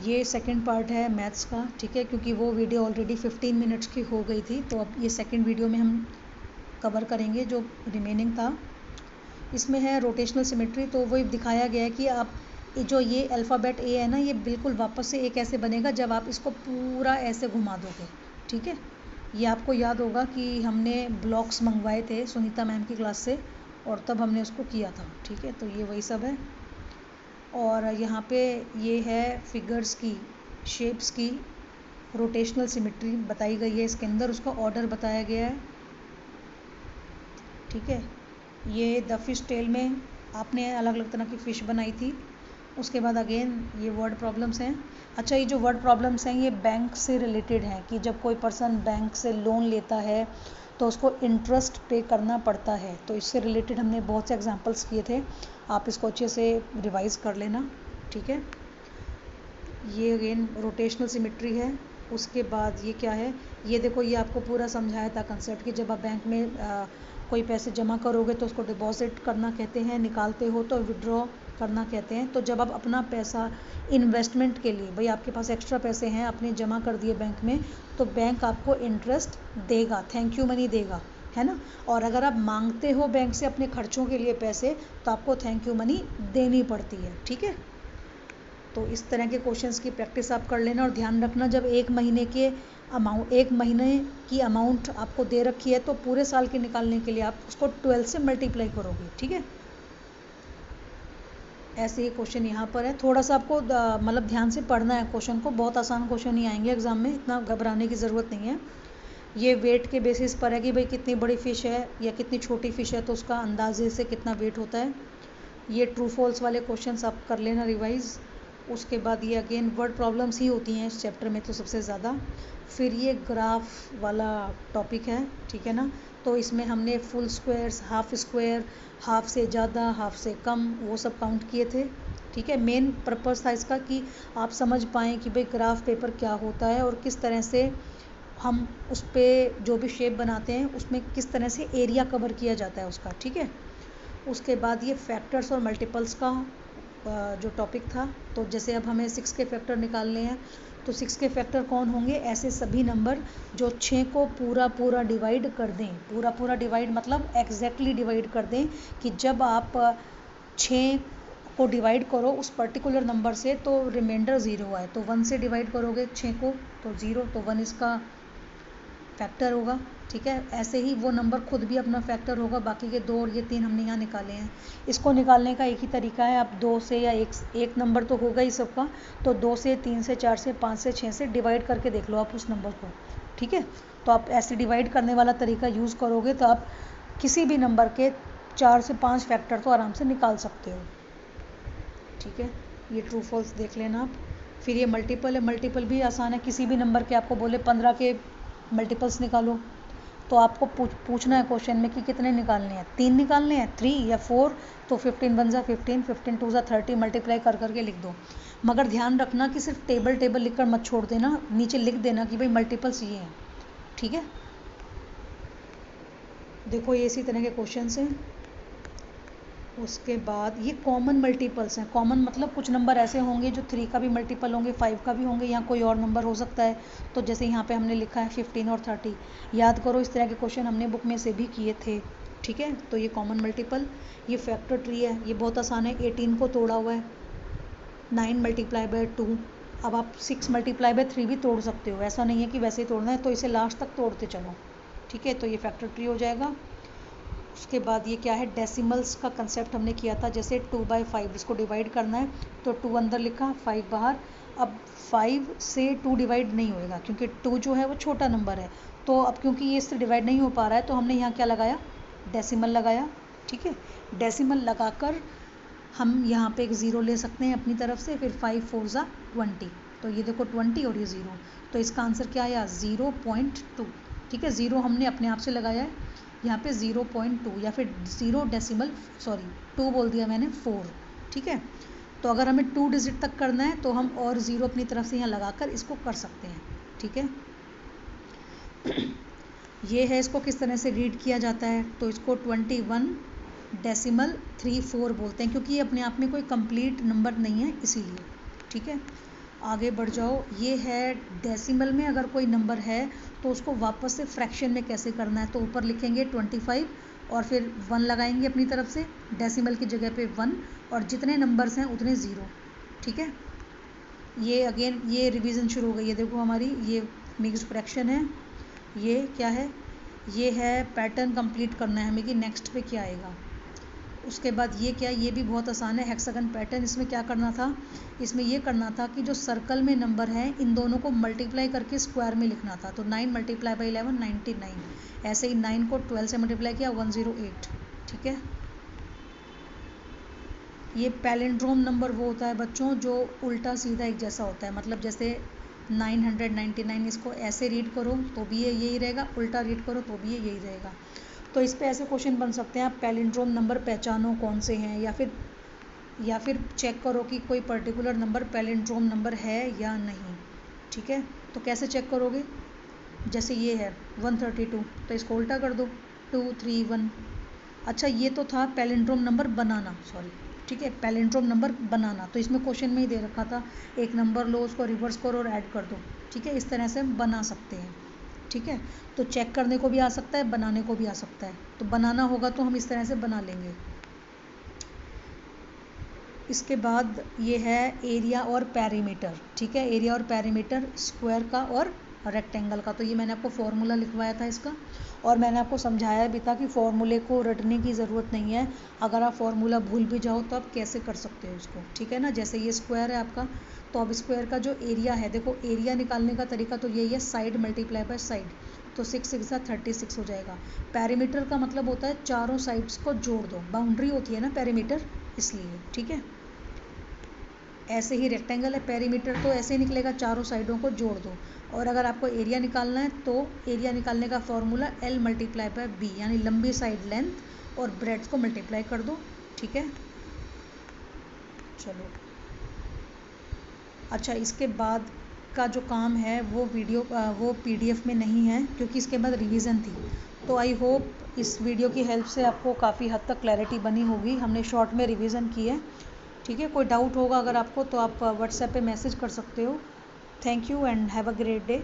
ये second part है maths का, ठीक है, क्योंकि वो वीडियो ऑलरेडी 15 मिनट्स की हो गई थी, तो अब ये सेकंड वीडियो में हम कवर करेंगे जो रिमेनिंग था। इसमें है रोटेशनल सिमेट्री। तो वही दिखाया गया है कि आप जो ये अल्फ़ाबेट ए है ना, ये बिल्कुल वापस से एक ऐसे बनेगा जब आप इसको पूरा ऐसे घुमा दोगे, ठीक है। ये आपको याद होगा कि हमने ब्लॉक्स मंगवाए थे सुनीता मैम की क्लास से, और तब हमने उसको किया था, ठीक है। तो ये वही सब है। और यहाँ पे ये है फिगर्स की, शेप्स की रोटेशनल सिमेट्री बताई गई है, इसके अंदर उसका ऑर्डर बताया गया है, ठीक है। ये द फिश टेल में आपने अलग अलग तरह की फ़िश बनाई थी। उसके बाद अगेन ये वर्ड प्रॉब्लम्स हैं। अच्छा, ये जो वर्ड प्रॉब्लम्स हैं ये बैंक से रिलेटेड हैं कि जब कोई पर्सन बैंक से लोन लेता है तो उसको इंटरेस्ट पे करना पड़ता है, तो इससे रिलेटेड हमने बहुत से एग्जांपल्स किए थे, आप इसको अच्छे से रिवाइज कर लेना, ठीक है। ये अगेन रोटेशनल सिमेट्री है। उसके बाद ये क्या है, ये देखो, ये आपको पूरा समझाया था कंसेप्ट कि जब आप बैंक में कोई पैसे जमा करोगे तो उसको डिपॉजिट करना कहते हैं, निकालते हो तो विड्रॉ करना कहते हैं। तो जब आप अपना पैसा इन्वेस्टमेंट के लिए, भाई आपके पास एक्स्ट्रा पैसे हैं, आपने जमा कर दिए बैंक में, तो बैंक आपको इंटरेस्ट देगा, थैंक यू मनी देगा, है ना। और अगर आप मांगते हो बैंक से अपने खर्चों के लिए पैसे, तो आपको थैंक यू मनी देनी पड़ती है, ठीक है। तो इस तरह के क्वेश्चंस की प्रैक्टिस आप कर लेना, और ध्यान रखना जब एक महीने की अमाउंट आपको दे रखी है तो पूरे साल के निकालने के लिए आप उसको 12 से मल्टीप्लाई करोगे, ठीक है। ऐसे ही क्वेश्चन यहाँ पर है, थोड़ा सा आपको मतलब ध्यान से पढ़ना है क्वेश्चन को, बहुत आसान क्वेश्चन ही आएंगे एग्जाम में, इतना घबराने की ज़रूरत नहीं है। ये वेट के बेसिस पर है कि भाई कितनी बड़ी फ़िश है या कितनी छोटी फ़िश है, तो उसका अंदाजे से कितना वेट होता है। ये ट्रू फॉल्स वाले क्वेश्चंस आप कर लेना रिवाइज। उसके बाद ये अगेन वर्ड प्रॉब्लम्स ही होती हैं इस चैप्टर में तो सबसे ज़्यादा। फिर ये ग्राफ वाला टॉपिक है, ठीक है ना। तो इसमें हमने full squares, half square, half से ज़्यादा, हाफ से कम, वो सब काउंट किए थे, ठीक है। मेन पर्पस था इसका कि आप समझ पाएँ कि भाई ग्राफ पेपर क्या होता है और किस तरह से हम उस पर जो भी शेप बनाते हैं उसमें किस तरह से एरिया कवर किया जाता है उसका, ठीक है। उसके बाद ये फैक्टर्स और मल्टीपल्स का जो टॉपिक था, तो जैसे अब हमें 6 के फैक्टर निकालने हैं, तो 6 के फैक्टर कौन होंगे, ऐसे सभी नंबर जो 6 को पूरा पूरा डिवाइड कर दें, पूरा पूरा डिवाइड मतलब एग्जैक्टली डिवाइड कर दें, कि जब आप 6 को डिवाइड करो उस पर्टिकुलर नंबर से तो रिमाइंडर 0 आए, तो 1 से डिवाइड करोगे 6 को तो 0, तो 1 इसका फैक्टर होगा, ठीक है। ऐसे ही वो नंबर खुद भी अपना फैक्टर होगा, बाकी के 2 और ये 3 हमने यहाँ निकाले हैं। इसको निकालने का एक ही तरीका है, आप 2 से या एक नंबर तो होगा ही सबका, तो 2 से, 3 से, 4 से, 5 से, 6 से डिवाइड करके देख लो आप उस नंबर को, ठीक है। तो आप ऐसे डिवाइड करने वाला तरीका यूज़ करोगे तो आप किसी भी नंबर के 4 से 5 फैक्टर तो आराम से निकाल सकते हो, ठीक है। ये ट्रू फॉल्स देख लेना आप। फिर ये मल्टीपल है, मल्टीपल भी आसान है, किसी भी नंबर के आपको बोले 15 के मल्टीपल्स निकालो, तो आपको पूछना है क्वेश्चन में कि कितने निकालने हैं, 3 निकालने हैं, 3 या 4, तो 15 1 जा 15, 15 2 जा 30, मल्टीप्लाई कर करके लिख दो। मगर ध्यान रखना कि सिर्फ टेबल टेबल लिखकर मत छोड़ देना, नीचे लिख देना कि भाई मल्टीपल्स ये हैं, ठीक है। देखो ये इसी तरह के क्वेश्चन हैं। उसके बाद ये कॉमन मल्टीपल्स हैं, कॉमन मतलब कुछ नंबर ऐसे होंगे जो 3 का भी मल्टीपल होंगे, 5 का भी होंगे, या कोई और नंबर हो सकता है, तो जैसे यहाँ पे हमने लिखा है 15 और 30, याद करो इस तरह के क्वेश्चन हमने बुक में से भी किए थे, ठीक है। तो ये कॉमन मल्टीपल, ये फैक्टर ट्री है, ये बहुत आसान है, 18 को तोड़ा हुआ है, 9 मल्टीप्लाई बाय 2, अब आप 6 मल्टीप्लाई बाय 3 भी तोड़ सकते हो, ऐसा नहीं है कि वैसे ही तोड़ना है, तो इसे लास्ट तक तोड़ते चलो, ठीक है। तो ये फैक्टर ट्री हो जाएगा। उसके बाद ये क्या है, डेसिमल्स का कंसेप्ट हमने किया था, जैसे 2/5 इसको डिवाइड करना है, तो 2 अंदर लिखा, 5 बाहर। अब 5 से 2 डिवाइड नहीं होएगा क्योंकि 2 जो है वो छोटा नंबर है, तो अब क्योंकि ये इससे डिवाइड नहीं हो पा रहा है तो हमने यहाँ क्या लगाया, डेसिमल लगाया, ठीक है। डेसिमल लगाकर हम यहाँ पे एक 0 ले सकते हैं अपनी तरफ से, फिर 5 4 जा 20, तो ये देखो 20 और ये 0, तो इसका आंसर क्या आया, 0.2, ठीक है। 0 हमने अपने आप से लगाया है, यहाँ पे 0.2 या फिर 2 बोल दिया मैंने, 4, ठीक है। तो अगर हमें 2 डिजिट तक करना है तो हम और 0 अपनी तरफ से यहाँ लगाकर इसको कर सकते हैं, ठीक है। ये है, इसको किस तरह से रीड किया जाता है, तो इसको 21.34 बोलते हैं, क्योंकि ये अपने आप में कोई कंप्लीट नंबर नहीं है इसीलिए, ठीक है। आगे बढ़ जाओ। ये है डेसिमल में अगर कोई नंबर है तो उसको वापस से फ्रैक्शन में कैसे करना है। तो ऊपर लिखेंगे 25 और फिर 1 लगाएंगे अपनी तरफ से, डेसिमल की जगह पे 1, और जितने नंबर्स हैं उतने 0। ठीक है, ये अगेन ये रिवीजन शुरू हो गई है। देखो हमारी ये मिक्स्ड फ्रैक्शन है, ये क्या है, ये है पैटर्न कंप्लीट करना है हमें कि नेक्स्ट पे क्या आएगा। उसके बाद ये क्या, ये भी बहुत आसान है, हेक्सागन पैटर्न। इसमें क्या करना था, इसमें ये करना था कि जो सर्कल में नंबर है इन दोनों को मल्टीप्लाई करके स्क्वायर में लिखना था। तो 9 मल्टीप्लाई बाई 11 99, ऐसे ही 9 को 12 से मल्टीप्लाई किया 108। ठीक है, ये पैलिंड्रोम नंबर वो होता है बच्चों जो उल्टा सीधा एक जैसा होता है। मतलब जैसे 999, इसको ऐसे रीड करो तो भी ये यही रहेगा, उल्टा रीड करो तो भी ये यही रहेगा। तो इस पे ऐसे क्वेश्चन बन सकते हैं, आप पैलिंड्रोम नंबर पहचानो कौन से हैं, या फिर चेक करो कि कोई पर्टिकुलर नंबर पैलिंड्रोम नंबर है या नहीं। ठीक है, तो कैसे चेक करोगे, जैसे ये है 132, तो इसको उल्टा कर दो 231। अच्छा, ये तो था पैलिंड्रोम नंबर बनाना, सॉरी। ठीक है, पैलिंड्रोम नंबर बनाना, तो इसमें क्वेश्चन में ही दे रखा था एक नंबर लो, उसको रिवर्स करो और ऐड कर दो। ठीक है, इस तरह से हम बना सकते हैं। ठीक है, तो चेक करने को भी आ सकता है, बनाने को भी आ सकता है। तो बनाना होगा तो हम इस तरह से बना लेंगे। इसके बाद ये है एरिया और पैरीमीटर। ठीक है, एरिया और पैरीमीटर स्क्वायर का और रेक्टेंगल का। तो ये मैंने आपको फॉर्मूला लिखवाया था इसका, और मैंने आपको समझाया भी था कि फॉर्मूले को रटने की ज़रूरत नहीं है। अगर आप फॉर्मूला भूल भी जाओ तो आप कैसे कर सकते हो इसको। ठीक है ना, जैसे ये स्क्वायर है आपका, तो अब स्क्वायर का जो एरिया है, देखो एरिया निकालने का तरीका तो यही है, साइड मल्टीप्लाई बाय साइड। तो 6 6 36 हो जाएगा। पैरीमीटर का मतलब होता है चारों साइड्स को जोड़ दो, बाउंड्री होती है ना पैरीमीटर, इसलिए। ठीक है, ऐसे ही रेक्टेंगल है पेरीमीटर, तो ऐसे ही निकलेगा, चारों साइडों को जोड़ दो। और अगर आपको एरिया निकालना है तो एरिया निकालने का formula L multiply by B, यानी लंबी साइड लेंथ और ब्रेड्थ को मल्टीप्लाई कर दो। ठीक है, चलो। अच्छा, इसके बाद का जो काम है वो वो PDF में नहीं है, क्योंकि इसके बाद रिवीजन थी। तो आई होप इस वीडियो की हेल्प से आपको काफ़ी हद तक क्लैरिटी बनी होगी। हमने शॉर्ट में रिवीजन की है। ठीक है, कोई डाउट होगा अगर आपको तो आप व्हाट्सएप पे मैसेज कर सकते हो। Thank you and have a great day.